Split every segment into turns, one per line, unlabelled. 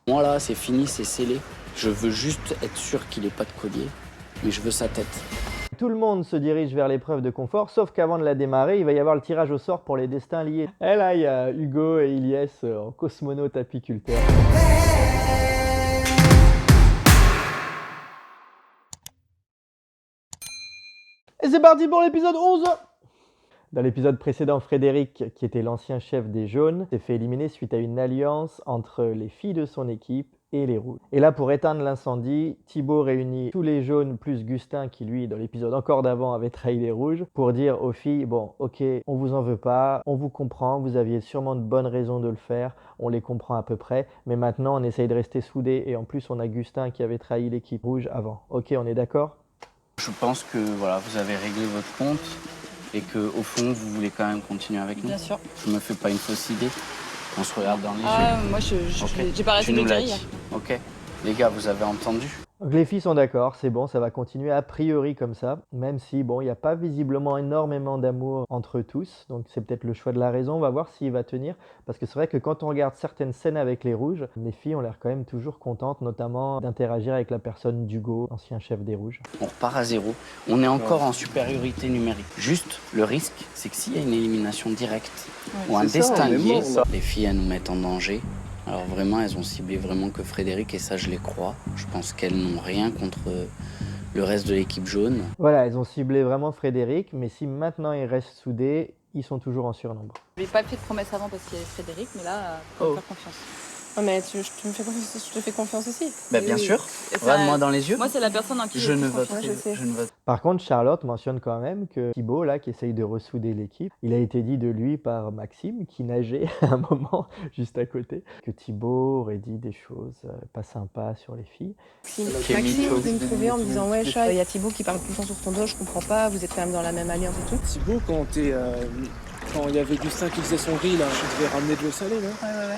Moi là, c'est fini, c'est scellé. Je veux juste être sûr qu'il ait pas de collier, mais je veux sa tête.
Tout le monde se dirige vers l'épreuve de confort, sauf qu'avant de la démarrer, il va y avoir le tirage au sort pour les destins liés. Et là, il y a Hugo et Ilyes en cosmonaute apiculteur. Et c'est parti pour l'épisode 11. Dans l'épisode précédent, Frédéric, qui était l'ancien chef des jaunes, s'est fait éliminer suite à une alliance entre les filles de son équipe et les rouges. Et là, pour éteindre l'incendie, Thibaut réunit tous les jaunes plus Gustin, qui lui, dans l'épisode encore d'avant, avait trahi les rouges, pour dire aux filles, bon, ok, on vous en veut pas, on vous comprend, vous aviez sûrement de bonnes raisons de le faire, on les comprend à peu près, mais maintenant on essaye de rester soudés, et en plus on a Gustin qui avait trahi l'équipe rouge avant. Ok, on est d'accord ?
Je pense que voilà, vous avez réglé votre compte et que au fond, vous voulez quand même continuer avec nous.
Bien sûr.
Je me fais pas une fausse idée. On se regarde dans les yeux.
Moi,
Ok.
j'ai pas arrêté
Tu
de
nous
le
l'as
dire.
dit. Ok. Les gars, vous avez entendu?
Donc les filles sont d'accord, c'est bon, ça va continuer a priori comme ça, même si bon, il n'y a pas visiblement énormément d'amour entre eux tous, donc c'est peut-être le choix de la raison, on va voir s'il va tenir, parce que c'est vrai que quand on regarde certaines scènes avec les rouges, les filles ont l'air quand même toujours contentes, notamment d'interagir avec la personne d'Hugo, ancien chef des rouges.
On repart à zéro. On est encore en supériorité numérique. Juste, le risque, c'est que s'il y a une élimination directe ou un destin lié, les filles, elles nous mettent en danger. Alors vraiment, elles ont ciblé vraiment que Frédéric, et ça, je les crois. Je pense qu'elles n'ont rien contre le reste de l'équipe jaune.
Voilà, elles ont ciblé vraiment Frédéric, mais si maintenant ils restent soudés, ils sont toujours en surnombre.
Je n'ai pas fait de promesse avant parce qu'il y avait Frédéric, mais là, faut me faire confiance.
Oh, mais tu me fais confiance, je te fais confiance aussi.
Bah, bien sûr.
Et ça-
Regarde-moi dans les yeux.
Moi, c'est la personne en qui
Je
j'ai
ne
plus
vote.
confiance.
je sais.
Je ne vote.
Par contre, Charlotte mentionne quand même que Thibaut, là, qui essaye de ressouder l'équipe, il a été dit de lui par Maxime, qui nageait à un moment juste à côté, que Thibaut aurait dit des choses pas sympas sur les filles.
Maxime vient me trouver en me disant ouais chat, il y a Thibaut qui parle tout le temps sur ton dos, je comprends pas, vous êtes quand même dans la même alliance et tout.
Thibaut, quand il y avait Gustin qui faisait son riz, là, je devais ramener de l'eau salée, là.
Ouais.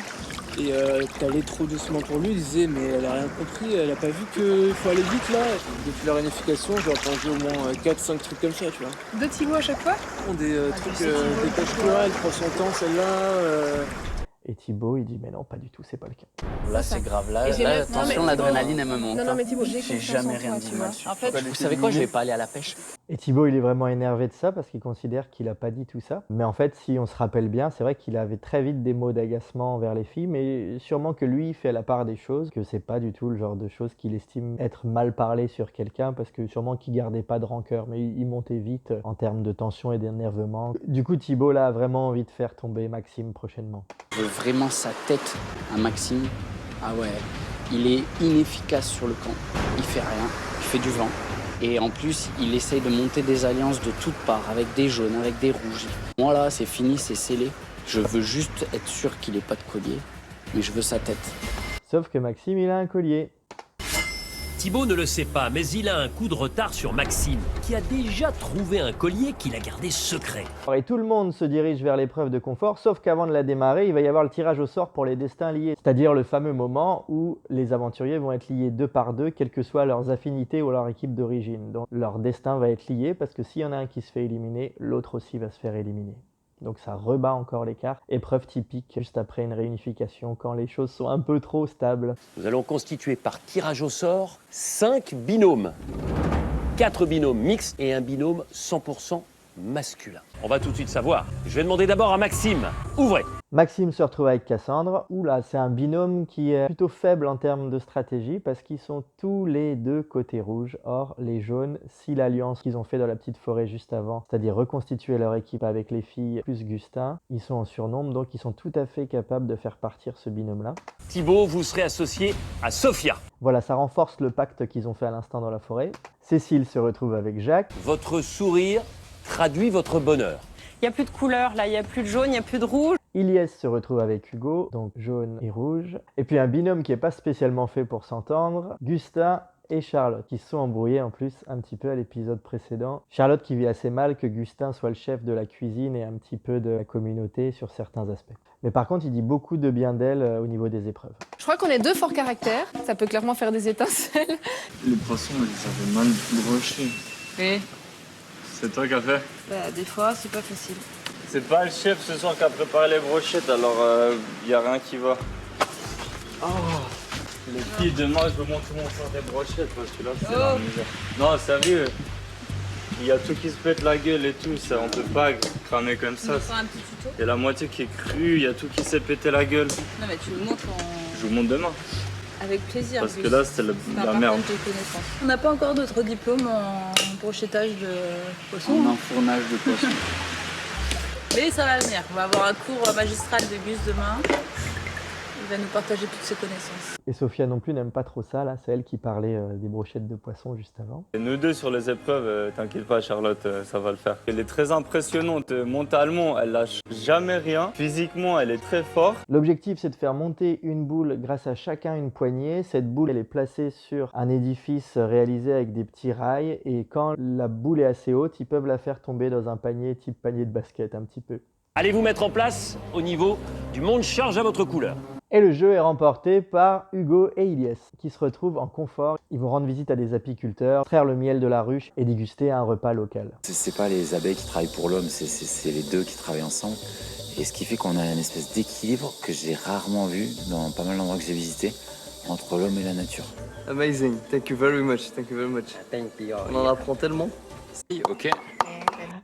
Et t'allais trop doucement pour lui, il disait, mais elle a rien compris, elle a pas vu qu'il faut aller vite, là. Depuis la réunification, j'ai entendu au moins 4-5 trucs comme ça, tu vois.
De Thibaut à chaque fois.
Des trucs, dépêche-toi, elle prend son temps, celle-là.
Et Thibaut, il dit, mais non, pas du tout, c'est pas le cas.
Là, c'est grave. Là,
Et j'ai même-
attention,
non, mais
l'adrénaline, elle me monte.
Non, mais Thibaut,
J'ai
j'ai confiance
jamais
en
rien
toi,
dit
tu
mal
vois.
sur
En fait,
toi. Vous savez quoi, je vais pas aller à la pêche.
Et Thibaut, il est vraiment énervé de ça parce qu'il considère qu'il a pas dit tout ça. Mais en fait, si on se rappelle bien, c'est vrai qu'il avait très vite des mots d'agacement envers les filles, mais sûrement que lui, il fait la part des choses, que c'est pas du tout le genre de choses qu'il estime être mal parlé sur quelqu'un, parce que sûrement qu'il gardait pas de rancœur, mais il montait vite en termes de tension et d'énervement. Du coup, Thibaut, là, a vraiment envie de faire tomber Maxime prochainement.
Je veux vraiment sa tête à Maxime. Ah ouais, il est inefficace sur le camp. Il fait rien, il fait du vent. Et en plus, il essaye de monter des alliances de toutes parts, avec des jaunes, avec des rouges. Moi là, c'est fini, c'est scellé. Je veux juste être sûr qu'il ait pas de collier, mais je veux sa tête.
Sauf que Maxime, il a un collier.
Thibaut ne le sait pas, mais il a un coup de retard sur Maxime, qui a déjà trouvé un collier qu'il a gardé secret.
Et tout le monde se dirige vers l'épreuve de confort, sauf qu'avant de la démarrer, il va y avoir le tirage au sort pour les destins liés. C'est-à-dire le fameux moment où les aventuriers vont être liés deux par deux, quelles que soient leurs affinités ou leur équipe d'origine. Donc leur destin va être lié parce que s'il y en a un qui se fait éliminer, l'autre aussi va se faire éliminer. Donc ça rebat encore l'écart. Épreuve typique juste après une réunification, quand les choses sont un peu trop stables.
Nous allons constituer par tirage au sort 5 binômes. 4 binômes mixtes et un binôme 100% masculin. On va tout de suite savoir. Je vais demander d'abord à Maxime. Ouvrez.
Maxime se retrouve avec Cassandre. Oula, c'est un binôme qui est plutôt faible en termes de stratégie parce qu'ils sont tous les deux côté rouge. Or, les jaunes, si l'alliance qu'ils ont fait dans la petite forêt juste avant, c'est-à-dire reconstituer leur équipe avec les filles plus Gustin, ils sont en surnombre, donc ils sont tout à fait capables de faire partir ce binôme-là.
Thibaut, vous serez associé à Sophia.
Voilà, ça renforce le pacte qu'ils ont fait à l'instant dans la forêt. Cécile se retrouve avec Jacques.
Votre sourire traduit votre bonheur.
Il n'y a plus de couleurs là, il n'y a plus de jaune, il n'y a plus de rouge.
Ilyes se retrouve avec Hugo, donc jaune et rouge. Et puis un binôme qui n'est pas spécialement fait pour s'entendre, Gustin et Charlotte, qui se sont embrouillés en plus un petit peu à l'épisode précédent. Charlotte qui vit assez mal que Gustin soit le chef de la cuisine et un petit peu de la communauté sur certains aspects. Mais par contre, il dit beaucoup de bien d'elle au niveau des épreuves.
Je crois qu'on est deux forts caractères, ça peut clairement faire des étincelles.
Les poissons, ils avaient mal broché.
Oui.
C'est toi qui as fait?
Bah, des fois, c'est pas facile.
C'est pas le chef ce soir qui a préparé les brochettes, alors y a rien qui va. Les filles, demain, je vous montre comment faire des brochettes parce que là, c'est la misère. Non, sérieux. Il y a tout qui se pète la gueule et tout, ça, on peut pas cramer comme ça.
On fera un petit tuto.
Il y a la moitié qui est crue, il y a tout qui s'est pété la gueule.
Non, mais tu le montres
Je vous montre demain.
avec plaisir.
Parce que là, c'est la merde.
De connaissances. On n'a pas encore d'autres diplômes en brochettage de poisson.
En enfournage de poisson.
Mais ça va venir. On va avoir un cours magistral de Gus demain. Il va nous partager toutes ses connaissances.
Et Sophia non plus n'aime pas trop ça, là, c'est elle qui parlait des brochettes de poisson juste avant.
Et nous deux sur les épreuves, t'inquiète pas Charlotte, ça va le faire. Elle est très impressionnante, mentalement elle lâche jamais rien, physiquement elle est très forte.
L'objectif c'est de faire monter une boule grâce à chacun une poignée. Cette boule elle est placée sur un édifice réalisé avec des petits rails et quand la boule est assez haute, ils peuvent la faire tomber dans un panier type panier de basket un petit peu.
Allez vous mettre en place au niveau du monde charge à votre couleur.
Et le jeu est remporté par Hugo et Ilyes, qui se retrouvent en confort. Ils vont rendre visite à des apiculteurs, extraire le miel de la ruche et déguster un repas local.
C'est pas les abeilles qui travaillent pour l'homme, c'est les deux qui travaillent ensemble. Et ce qui fait qu'on a une espèce d'équilibre que j'ai rarement vu dans pas mal d'endroits que j'ai visités entre l'homme et la nature.
Amazing, thank you very much, thank you very much.
Thank you.
On en apprend tellement.
Ok.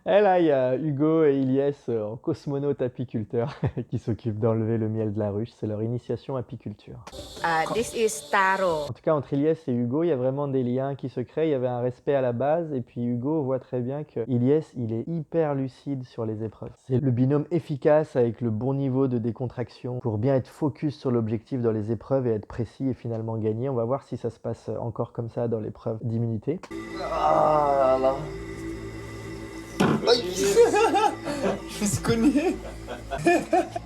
Et là, il y a Hugo et Ilyes en cosmonaute apiculteur qui s'occupent d'enlever le miel de la ruche. C'est leur initiation apiculture.
This is Taro.
En tout cas, entre Ilyes et Hugo, il y a vraiment des liens qui se créent. Il y avait un respect à la base. Et puis Hugo voit très bien que Ilyes, il est hyper lucide sur les épreuves. C'est le binôme efficace avec le bon niveau de décontraction pour bien être focus sur l'objectif dans les épreuves et être précis et finalement gagner. On va voir si ça se passe encore comme ça dans l'épreuve d'immunité.
Ah là là. Je me suis cogné.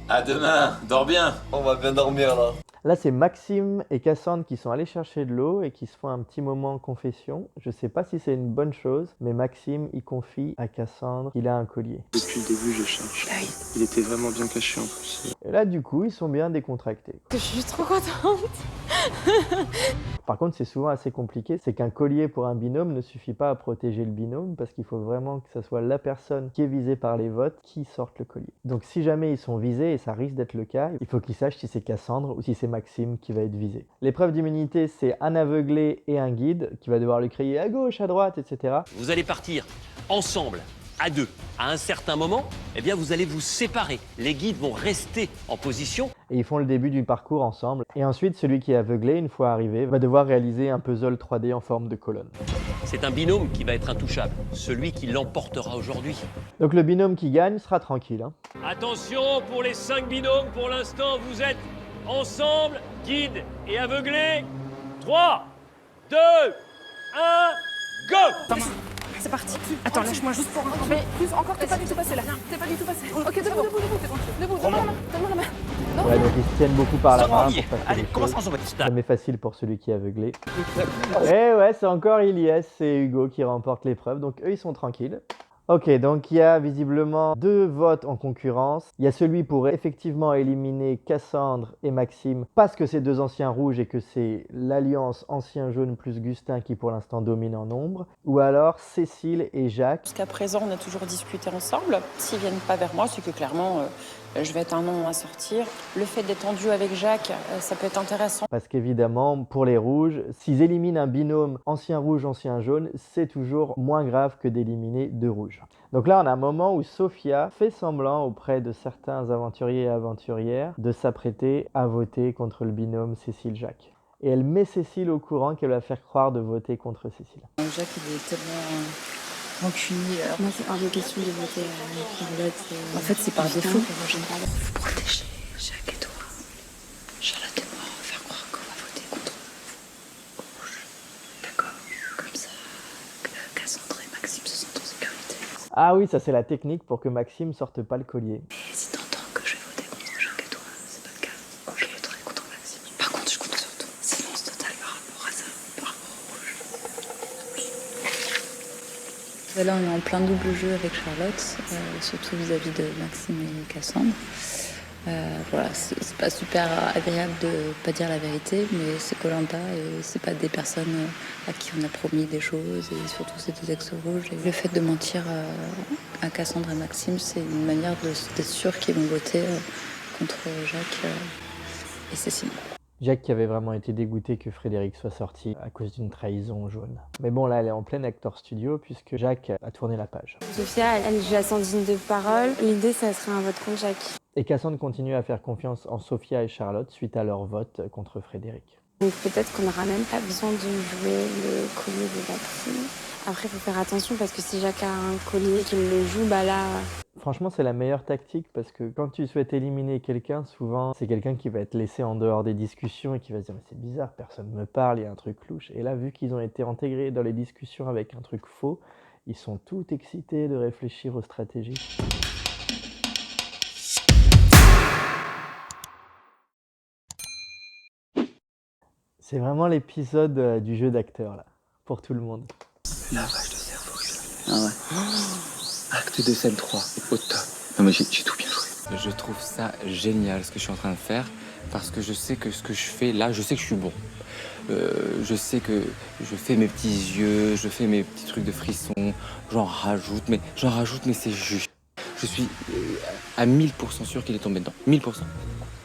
À demain, dors bien.
On va bien dormir là.
Là, c'est Maxime et Cassandre qui sont allés chercher de l'eau et qui se font un petit moment en confession. Je sais pas si c'est une bonne chose, mais Maxime, il confie à Cassandre qu'il a un collier.
Depuis le début, je cherche. Il était vraiment bien caché en plus.
Et là, du coup, ils sont bien décontractés.
Je suis trop contente.
Par contre, c'est souvent assez compliqué. C'est qu'un collier pour un binôme ne suffit pas à protéger le binôme parce qu'il faut vraiment que ce soit la personne qui est visée par les votes qui sorte le collier. Donc, si jamais ils sont visés, et ça risque d'être le cas, il faut qu'ils sachent si c'est Cassandre ou si c'est Maxime qui va être visé. L'épreuve d'immunité, c'est un aveuglé et un guide qui va devoir lui crier à gauche, à droite, etc.
Vous allez partir ensemble, à deux. À un certain moment, eh bien, vous allez vous séparer. Les guides vont rester en position.
Et ils font le début du parcours ensemble. Et ensuite, celui qui est aveuglé, une fois arrivé, va devoir réaliser un puzzle 3D en forme de colonne.
C'est un binôme qui va être intouchable, celui qui l'emportera aujourd'hui.
Donc le binôme qui gagne sera tranquille.
Attention, pour les 5 binômes, pour l'instant, vous êtes ensemble, guide et aveuglé. 3, 2, 1, go!
C'est parti. Attends, lâche-moi juste pour un. Mais plus encore, t'es pas du tout passé là. T'es pas du tout passé. Ok, debout, debout, donne-moi la main.
Ouais, donc ils se tiennent beaucoup par la main pour faire
Allez,
les
commence
choses.
ensemble.
Jamais facile pour celui qui est aveuglé. Et ouais, c'est encore Ilyes et Hugo qui remportent l'épreuve, donc eux ils sont tranquilles. Ok, donc il y a visiblement 2 votes en concurrence. Il y a celui pour effectivement éliminer Cassandre et Maxime parce que c'est 2 anciens rouges et que c'est l'alliance ancien jaune plus Gustin qui pour l'instant domine en nombre. Ou alors Cécile et Jacques.
Jusqu'à présent, on a toujours discuté ensemble. S'ils viennent pas vers moi, c'est que clairement, je vais être un nom à sortir. Le fait d'être tendu avec Jacques, ça peut être intéressant.
Parce qu'évidemment, pour les rouges, s'ils éliminent un binôme ancien rouge, ancien jaune, c'est toujours moins grave que d'éliminer 2 rouges. Donc là, on a un moment où Sophia fait semblant auprès de certains aventuriers et aventurières de s'apprêter à voter contre le binôme Cécile-Jacques. Et elle met Cécile au courant qu'elle va faire croire de voter contre Cécile.
Jacques, il est tellement rancunier.
Moi, c'est hors de question de voter Charlotte.
En fait, c'est par défaut que moi j'aime pas.
Vous protégez Jacques et toi. Charlotte et moi, on va faire croire qu'on va voter contre rouge. D'accord. Comme ça, Cassandre et Maxime se sentent en sécurité.
Ah oui, ça c'est la technique pour que Maxime sorte pas le collier.
Et si t'entends que je vais voter contre Jacques et toi, c'est pas le cas. Je voterai contre Maxime. Par contre, je compte sur toi. Silence total par rapport à ça, par rapport au rouge.
Là, on est en plein double jeu avec Charlotte, surtout vis-à-vis de Maxime et Cassandre. Voilà, c'est pas super agréable de pas dire la vérité, mais c'est Koh-Lanta et c'est pas des personnes à qui on a promis des choses, et surtout c'est des ex-rouges. Et le fait de mentir à Cassandre et Maxime, c'est une manière d'être sûr qu'ils vont voter contre Jacques et Cécile.
Jacques qui avait vraiment été dégoûté que Frédéric soit sorti à cause d'une trahison jaune. Mais bon, là, elle est en plein actor studio puisque Jacques a tourné la page.
Sophia, elle joue à Sandrine de parole. L'idée, ça serait un vote contre Jacques.
Et Cassandre continue à faire confiance en Sophia et Charlotte suite à leur vote contre Frédéric.
Donc peut-être qu'on n'aura même pas besoin de jouer le collier de Maxime. Après, il faut faire attention parce que si Jacques a un collier et qu'il le joue, bah là...
Franchement, c'est la meilleure tactique parce que quand tu souhaites éliminer quelqu'un, souvent, c'est quelqu'un qui va être laissé en dehors des discussions et qui va se dire « mais c'est bizarre, personne ne me parle, il y a un truc louche ». Et là, vu qu'ils ont été intégrés dans les discussions avec un truc faux, ils sont tout excités de réfléchir aux stratégies. C'est vraiment l'épisode du jeu d'acteur, là, pour tout le monde.
Lavage de cerveau. Ah ouais. Acte de scène 3, au top. Non mais j'ai tout bien joué.
Je trouve ça génial ce que je suis en train de faire parce que je sais que ce que je fais là, je sais que je suis bon. Je sais que je fais mes petits yeux, je fais mes petits trucs de frisson, j'en rajoute, mais c'est juste. Je suis à 1000% sûr qu'il est tombé dedans. 1000%.